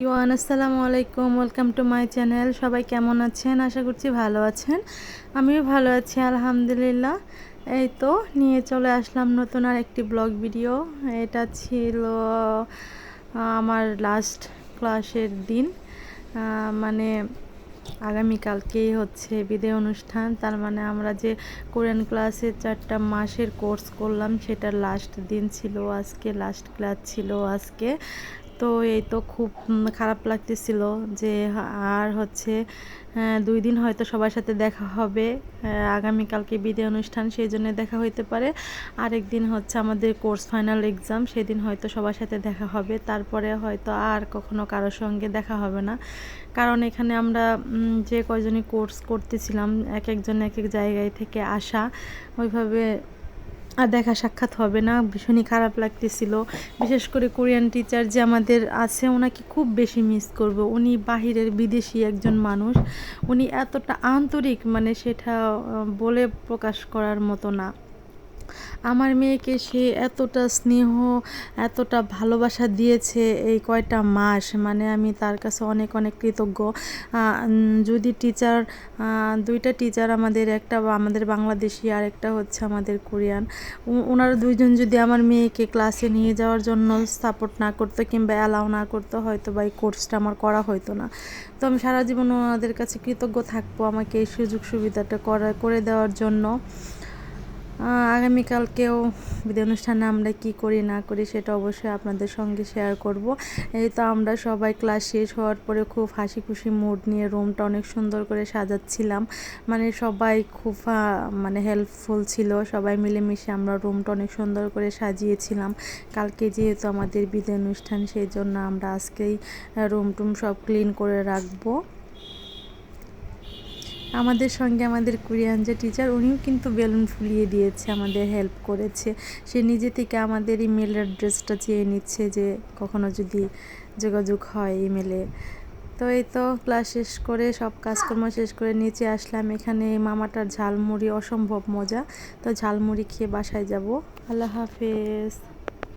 আসসালামু আলাইকুম, welcome to my channel. সবাই কেমন আছেন? আশা করছি ভালো আছেন। আমিও ভালো আছি আলহামদুলিল্লাহ। এই তো নিয়ে চলে আসলাম নতুন আর একটি ব্লগ ভিডিও। এটা ছিল আমার লাস্ট ক্লাসের দিন, মানে আগামীকালকেই হচ্ছে বিদায় অনুষ্ঠান। তার মানে আমরা যে কোরিয়ান ক্লাসে 4টা মাসের কোর্স করলাম সেটার লাস্ট দিন ছিল আজকে, লাস্ট ক্লাস ছিল আজকে। তো এই তো খুব খারাপ লাগতেছিল যে আর হচ্ছে 2 দিন হয়তো সবার সাথে দেখা হবে। আগামীকালকে বিদায় অনুষ্ঠান, সেই জন্য দেখা হইতে পারে। আরেক দিন হচ্ছে আমাদের কোর্স ফাইনাল এক্সাম, সেদিন হয়তো সবার সাথে দেখা হবে। তারপরে হয়তো আর কখনো কারোর সঙ্গে দেখা হবে না, কারণ এখানে আমরা যে কয়জনই কোর্স করতেছিলাম এক একজন এক এক জায়গায় থেকে আসা, ওইভাবে আর দেখা সাক্ষাৎ হবে না। ভীষণই খারাপ লাগতেছিল। বিশেষ করে কোরিয়ান টিচার যে আমাদের আছে, ওনাকে খুব বেশি মিস করব। উনি বাহিরের বিদেশি একজন মানুষ, উনি এতটা আন্তরিক, মানে সেটা বলে প্রকাশ করার মতো না। আমার মেয়েকে সে এতটা স্নেহ, এতটা ভালোবাসা দিয়েছে এই কয়টা মাস, মানে আমি তার কাছে অনেক অনেক কৃতজ্ঞ। যদি টিচার, 2টা টিচার আমাদের, একটা আমাদের বাংলাদেশি আর একটা হচ্ছে আমাদের কোরিয়ান, ওনারা 2জন যদি আমার মেয়েকে ক্লাসে নিয়ে যাওয়ার জন্য সাপোর্ট না করতো কিংবা অ্যালাউ না করতো, হয়তো বা এই কোর্সটা আমার করা হতো না। তো আমি সারা জীবন ওনাদের কাছে কৃতজ্ঞ থাকবো আমাকে এই সুযোগ সুবিধাটা করে দেওয়ার জন্য। আগামীকালকেও বিদায় অনুষ্ঠানে আমরা কি করি না করি সেটা অবশ্যই আপনাদের সঙ্গে শেয়ার করব। এই তো আমরা সবাই ক্লাস শেষ হওয়ার পরে খুব হাসি খুশি মুড নিয়ে রুমটা অনেক সুন্দর করে সাজাচ্ছিলাম। মানে সবাই খুব মানে হেল্পফুল ছিল, সবাই মিলেমিশে আমরা রুমটা অনেক সুন্দর করে সাজিয়েছিলাম। কালকে যেহেতু আমাদের বিদায় অনুষ্ঠান, সেই জন্য আমরা আজকেই রুম টুম সব ক্লিন করে রাখবো। আমাদের সঙ্গে আমাদের কোরিয়ান যে টিচার, উনিও কিন্তু বেলুন ফুলিয়ে দিয়েছে, আমাদের হেল্প করেছে। সে নিজে থেকে আমাদের ইমেল অ্যাড্রেসটা চেয়ে নিচ্ছে যে কখনো যদি যোগাযোগ হয় ইমেলে। তো এই তো ক্লাস শেষ করে সব কাজকর্ম শেষ করে নিচে আসলাম। এখানে মামাটার ঝালমুড়ি অসম্ভব মজা, তো ঝালমুড়ি খেয়ে বাসায় যাব। আল্লাহ হাফেজ।